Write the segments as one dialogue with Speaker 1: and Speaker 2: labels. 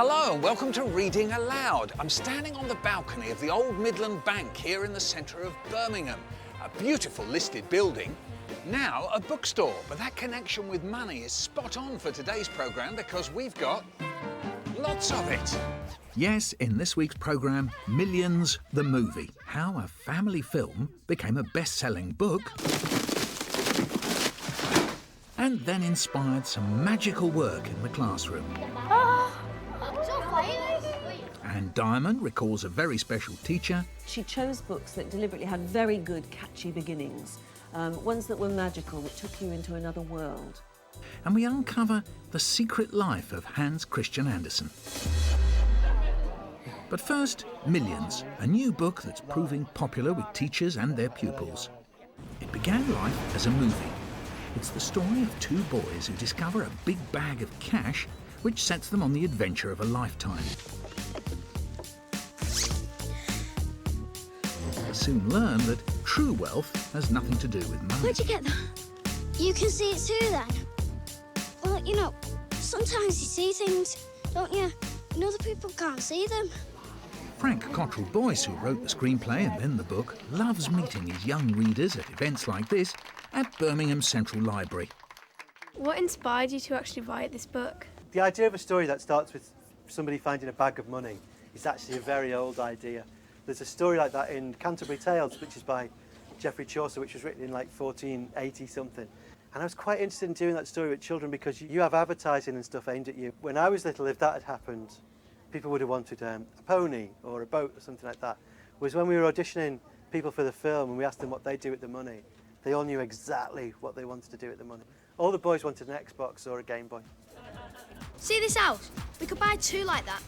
Speaker 1: Hello and welcome to Reading Aloud. I'm standing on the balcony of the Old Midland Bank here in the centre of Birmingham. A beautiful listed building, now a bookstore. But that connection with money is spot on for today's programme because we've got lots of it.
Speaker 2: Yes, in this week's programme, Millions, the movie. How a family film became a best-selling book and then inspired some magical work in the classroom. And Diamond recalls a very special teacher.
Speaker 3: She chose books that deliberately had very good, catchy beginnings, ones that were magical, that took you into another world.
Speaker 2: And we uncover the secret life of Hans Christian Andersen. But first, Millions, a new book that's proving popular with teachers and their pupils. It began life as a movie. It's the story of two boys who discover a big bag of cash which sets them on the adventure of a lifetime. They soon learn that true wealth has nothing to do with money.
Speaker 4: Where'd you get that? You can see it too then? Well, you know, sometimes you see things, don't you? And other people can't see them.
Speaker 2: Frank Cottrell Boyce, who wrote the screenplay and then the book, loves meeting his young readers at events like this at Birmingham Central Library.
Speaker 5: What inspired you to actually write this book?
Speaker 6: The idea of a story that starts with somebody finding a bag of money is actually a very old idea. There's a story like that in Canterbury Tales, which is by Geoffrey Chaucer, which was written in like 1480 something. And I was quite interested in doing that story with children because you have advertising and stuff aimed at you. When I was little, if that had happened, people would have wanted a pony or a boat or something like that. Whereas when we were auditioning people for the film and we asked them what they'd do with the money, they all knew exactly what they wanted to do with the money. All the boys wanted an Xbox or a Game Boy.
Speaker 4: See this house? We could buy two like that,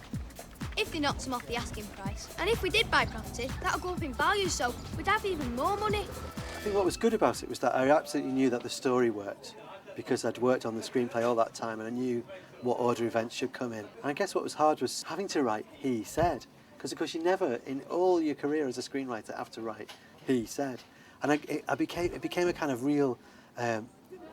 Speaker 4: if they knocked them off the asking price. And if we did buy property, that'll go up in value, so we'd have even more money.
Speaker 6: I think what was good about it was that I absolutely knew that the story worked because I'd worked on the screenplay all that time and I knew what order events should come in. And I guess what was hard was having to write he said, because of course you never, in all your career as a screenwriter, have to write he said. And it became a kind of real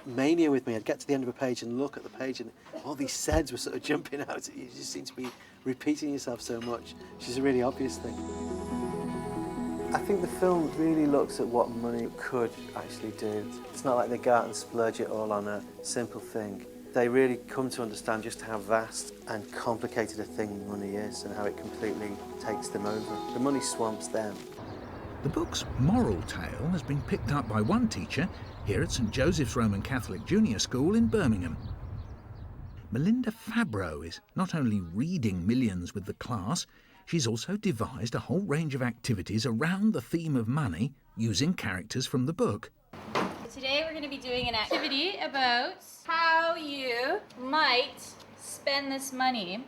Speaker 6: mania with me. I'd get to the end of a page and look at the page and all these saids were sort of jumping out. You just seem to be repeating yourself so much, which is a really obvious thing. I think the film really looks at what money could actually do. It's not like they go out and splurge it all on a simple thing. They really come to understand just how vast and complicated a thing money is and how it completely takes them over. The money swamps them.
Speaker 2: The book's moral tale has been picked up by one teacher here at St Joseph's Roman Catholic Junior School in Birmingham. Melinda Fabro is not only reading Millions with the class, she's also devised a whole range of activities around the theme of money using characters from the book.
Speaker 7: Today we're going to be doing an activity about how you might spend this money,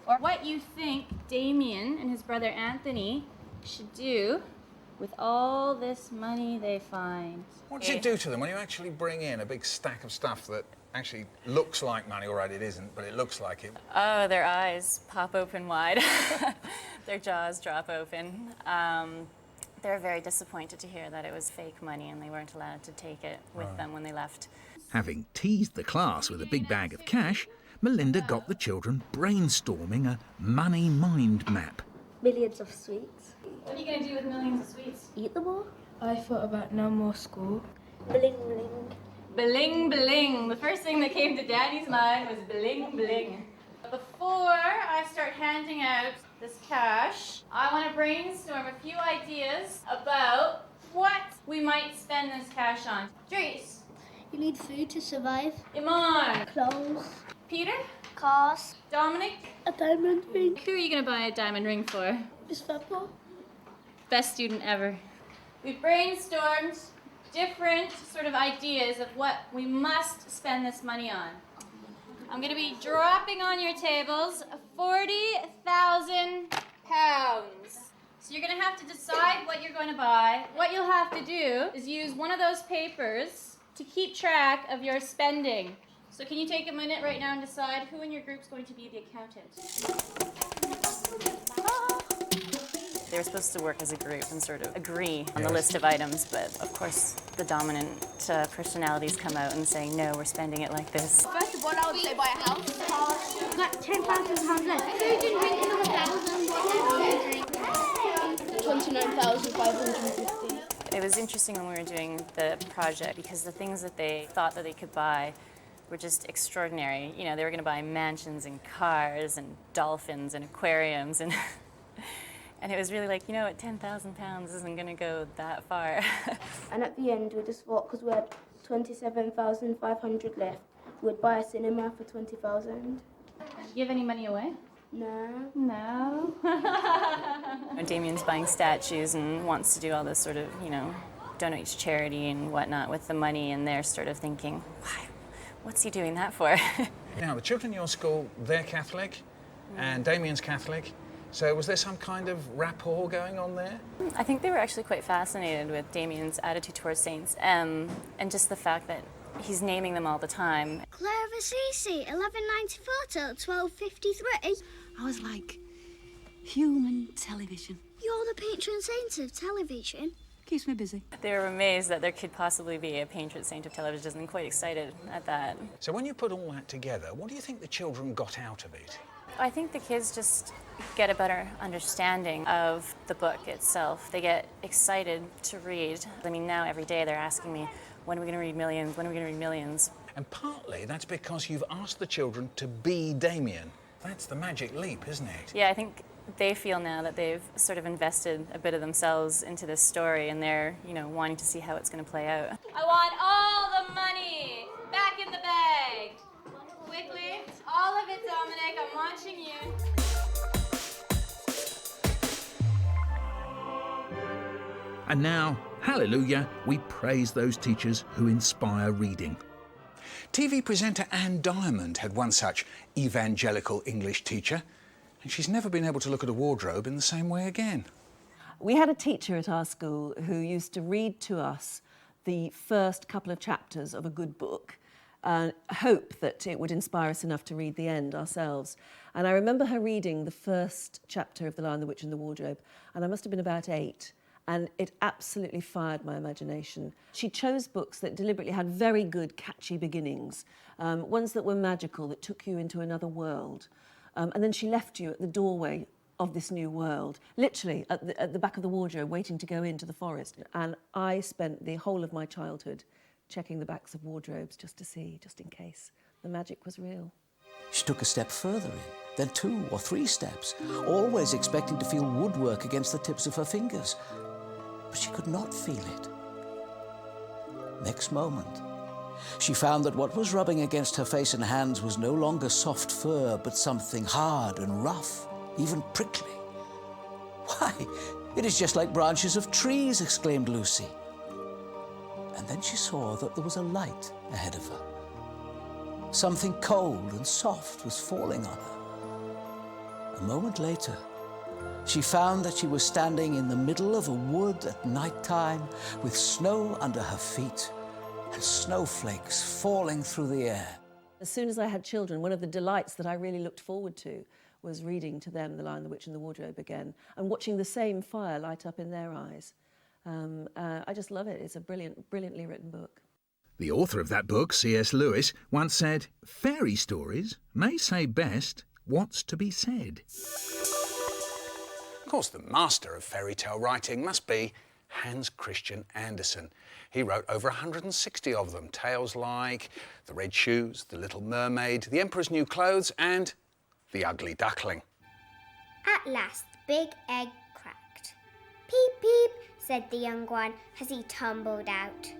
Speaker 7: or what you think Damien and his brother Anthony should do with all this money they find.
Speaker 1: What does it do to them when you actually bring in a big stack of stuff that actually looks like money? All right, it isn't, but it looks like it.
Speaker 7: Oh, their eyes pop open wide. Their jaws drop open. They're very disappointed to hear that it was fake money and they weren't allowed to take it with them when they left.
Speaker 2: Having teased the class with a big bag of cash, Melinda got the children brainstorming a money mind map.
Speaker 4: Millions of sweets.
Speaker 7: What are you going to do with millions of sweets?
Speaker 4: Eat them all.
Speaker 5: I thought about no more school.
Speaker 4: Bling bling.
Speaker 7: Bling bling. The first thing that came to Daddy's mind was bling bling. Before I start handing out this cash, I want to brainstorm a few ideas about what we might spend this cash on. Dries.
Speaker 4: You need food to survive.
Speaker 7: Iman.
Speaker 4: Clothes.
Speaker 7: Peter.
Speaker 4: Cars.
Speaker 7: Dominic.
Speaker 4: A diamond ring.
Speaker 7: Who are you going to buy a diamond ring for?
Speaker 4: Miss Pepper.
Speaker 7: Best student ever. We've brainstormed different sort of ideas of what we must spend this money on. I'm going to be dropping on your tables £40,000. So you're going to have to decide what you're going to buy. What you'll have to do is use one of those papers to keep track of your spending. So can you take a minute right now and decide who in your group is going to be the accountant? They were supposed to work as a group and sort of agree on the list of items, but of course the dominant personalities come out and say, no, we're spending it like this.
Speaker 5: First of
Speaker 4: What I would say, buy a house.
Speaker 8: We've got £10,000 left. Food and drink another 1,000. What do you drink?
Speaker 4: 29,550.
Speaker 7: It was interesting when we were doing the project because the things that they thought that they could buy were just extraordinary. You know, they were going to buy mansions and cars and dolphins and aquariums and and it was really like, you know what, £10,000 isn't going to go that far.
Speaker 8: And at the end, we just thought, because we had 27,500 left, we'd buy a cinema for 20,000.
Speaker 7: Did you give any money away?
Speaker 8: No.
Speaker 7: No. Damien's buying statues and wants to do all this sort of, you know, donate to charity and whatnot with the money, and they're sort of thinking, why, what's he doing that for?
Speaker 1: Now, the children in your school, they're Catholic, and Damien's Catholic. So was there some kind of rapport going on there?
Speaker 7: I think they were actually quite fascinated with Damien's attitude towards saints, and just the fact that he's naming them all the time.
Speaker 8: Claire of Assisi, 1194 till 1253.
Speaker 9: I was like, human television.
Speaker 8: You're the patron saint of television.
Speaker 9: Keeps me busy.
Speaker 7: They were amazed that there could possibly be a patron saint of television and quite excited at that.
Speaker 1: So when you put all that together, what do you think the children got out of it?
Speaker 7: I think the kids just get a better understanding of the book itself. They get excited to read. I mean, now every day they're asking me, when are we going to read millions? When are we going to read millions?
Speaker 1: And partly that's because you've asked the children to be Damien. That's the magic leap, isn't it?
Speaker 7: Yeah, I think they feel now that they've sort of invested a bit of themselves into this story, and they're, you know, wanting to see how it's going to play out. I want all the money back in the bag. Quickly, all of it, Dominic. I'm watching you.
Speaker 2: And now, hallelujah, we praise those teachers who inspire reading.
Speaker 1: TV presenter Anne Diamond had one such evangelical English teacher, and she's never been able to look at a wardrobe in the same way again.
Speaker 3: We had a teacher at our school who used to read to us the first couple of chapters of a good book and hope that it would inspire us enough to read the end ourselves. And I remember her reading the first chapter of The Lion, the Witch and the Wardrobe, and I must have been about 8, and it absolutely fired my imagination. She chose books that deliberately had very good, catchy beginnings, ones that were magical, that took you into another world. And then she left you at the doorway of this new world, literally at the back of the wardrobe, waiting to go into the forest. And I spent the whole of my childhood checking the backs of wardrobes just to see, just in case the magic was real.
Speaker 10: She took a step further in, then 2 or 3 steps, always expecting to feel woodwork against the tips of her fingers. But she could not feel it. Next moment, she found that what was rubbing against her face and hands was no longer soft fur, but something hard and rough, even prickly. "Why, it is just like branches of trees," exclaimed Lucy. And then she saw that there was a light ahead of her. Something cold and soft was falling on her. A moment later, she found that she was standing in the middle of a wood at night time with snow under her feet and snowflakes falling through the air.
Speaker 3: As soon as I had children, one of the delights that I really looked forward to was reading to them The Lion, the Witch and the Wardrobe again and watching the same fire light up in their eyes. I just love it. It's a brilliantly written book.
Speaker 2: The author of that book, C.S. Lewis, once said, "Fairy stories may say best what's to be said."
Speaker 1: Of course, the master of fairy tale writing must be Hans Christian Andersen. He wrote over 160 of them, tales like The Red Shoes, The Little Mermaid, The Emperor's New Clothes and The Ugly Duckling.
Speaker 8: At last, the big egg cracked. "Peep, peep," said the young one as he tumbled out.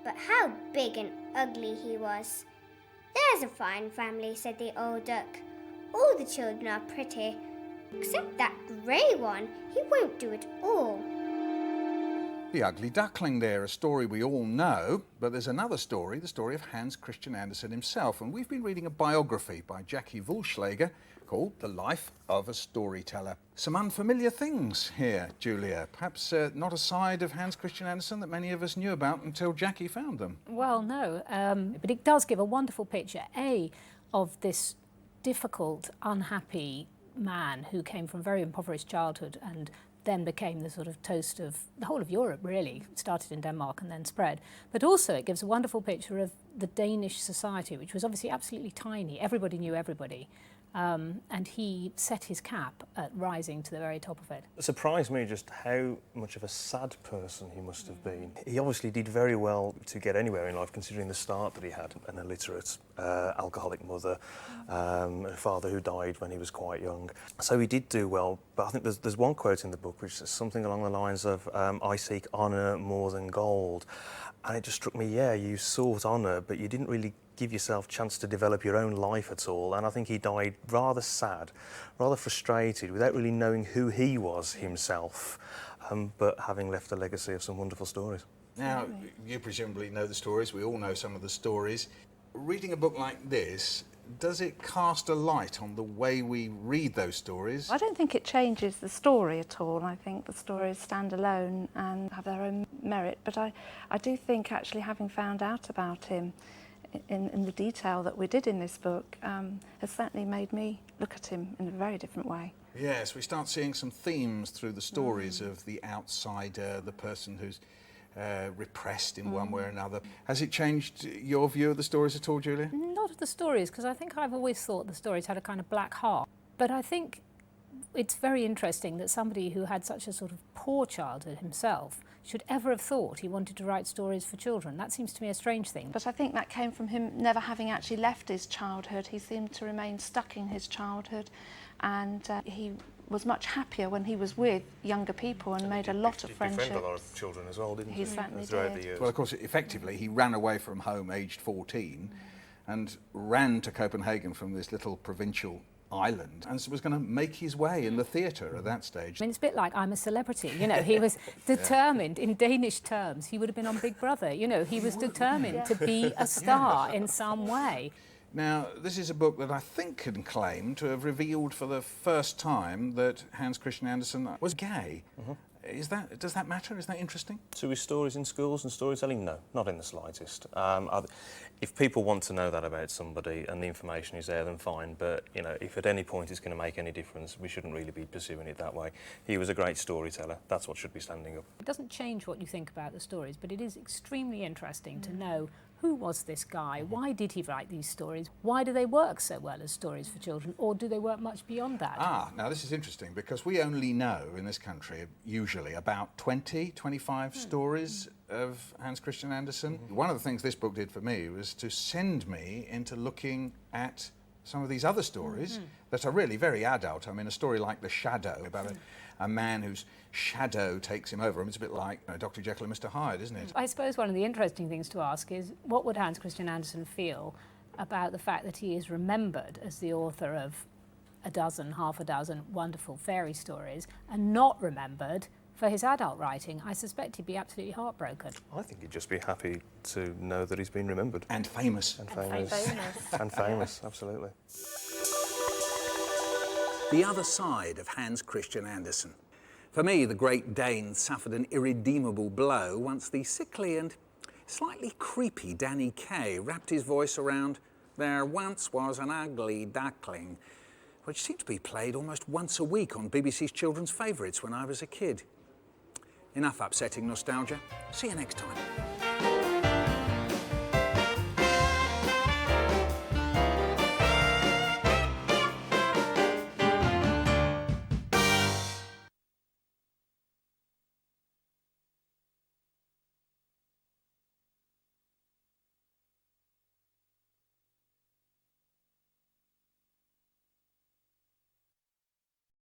Speaker 8: But how big and ugly he was. "There's a fine family," said the old duck. "All the children are pretty, except that grey one. He won't do it all."
Speaker 1: The Ugly Duckling there, a story we all know, but there's another story, the story of Hans Christian Andersen himself, and we've been reading a biography by Jackie Woolschläger called The Life of a Storyteller. Some unfamiliar things here, Julia. Perhaps not a side of Hans Christian Andersen that many of us knew about until Jackie found them.
Speaker 11: Well, no, but it does give a wonderful picture, of this difficult, unhappy man who came from a very impoverished childhood and then became the sort of toast of the whole of Europe, really. It started in Denmark and then spread. But also it gives a wonderful picture of the Danish society, which was obviously absolutely tiny. Everybody knew everybody. And he set his cap at rising to the very top of it.
Speaker 12: It surprised me just how much of a sad person he must have been. He obviously did very well to get anywhere in life, considering the start that he had. An illiterate, alcoholic mother, a father who died when he was quite young. So he did do well, but I think there's one quote in the book which says something along the lines of, I seek honour more than gold. And it just struck me, yeah, you sought honour, but you didn't really give yourself a chance to develop your own life at all. And I think he died rather sad, rather frustrated, without really knowing who he was himself, but having left a legacy of some wonderful stories.
Speaker 2: Now, you presumably know the stories. We all know some of the stories. Reading a book like this, does it cast a light on the way we read those stories?
Speaker 13: I don't think it changes the story at all. I think the stories stand alone and have their own merit, but I do think actually having found out about him in the detail that we did in this book has certainly made me look at him in a very different way.
Speaker 2: Yes, we start seeing some themes through the stories of the outsider, the person who's repressed in one way or another. Has it changed your view of the stories at all, Julia?
Speaker 11: Not of the stories, because I think I've always thought the stories had a kind of black heart. But I think it's very interesting that somebody who had such a sort of poor childhood himself should ever have thought he wanted to write stories for children. That seems to me a strange thing.
Speaker 13: But I think that came from him never having actually left his childhood. He seemed to remain stuck in his childhood, and he was much happier when he was with younger people and made a lot of friendships.
Speaker 12: He befriended a lot of children as well, didn't he?
Speaker 13: He certainly
Speaker 12: throughout
Speaker 13: did.
Speaker 12: the years.
Speaker 2: Well, of course, effectively, he ran away from home aged 14 and ran to Copenhagen from this little provincial island and was going to make his way in the theatre at that stage.
Speaker 11: I mean, it's a bit like I'm a Celebrity, you know, he was determined, in Danish terms, he would have been on Big Brother, you know, he was determined to be a star in some way.
Speaker 2: Now, this is a book that I think can claim to have revealed for the first time that Hans Christian Andersen was gay. Does that matter? Is that interesting?
Speaker 12: To his stories in schools and storytelling? No, not in the slightest. If people want to know that about somebody and the information is there, then fine. But, you know, if at any point it's going to make any difference, we shouldn't really be pursuing it that way. He was a great storyteller. That's what should be standing up.
Speaker 11: It doesn't change what you think about the stories, but it is extremely interesting to know who was this guy? Why did he write these stories? Why do they work so well as stories for children, or do they work much beyond that?
Speaker 2: Now this is interesting, because we only know in this country usually about 25 stories of Hans Christian Andersen. One of the things this book did for me was to send me into looking at some of these other stories that are really very adult. I mean, a story like The Shadow, about a man whose shadow takes him over. I mean, it's a bit like Dr. Jekyll and Mr. Hyde, isn't it?
Speaker 11: I suppose one of the interesting things to ask is, what would Hans Christian Andersen feel about the fact that he is remembered as the author of half a dozen wonderful fairy stories and not remembered for his adult writing? I suspect he'd be absolutely heartbroken.
Speaker 12: I think he'd just be happy to know that he's been remembered.
Speaker 2: And famous.
Speaker 12: And famous. And famous, absolutely.
Speaker 1: The other side of Hans Christian Andersen. For me, the Great Dane suffered an irredeemable blow once the sickly and slightly creepy Danny Kaye wrapped his voice around "There once was an ugly duckling," which seemed to be played almost once a week on BBC's children's favourites when I was a kid. Enough upsetting nostalgia. See you next time.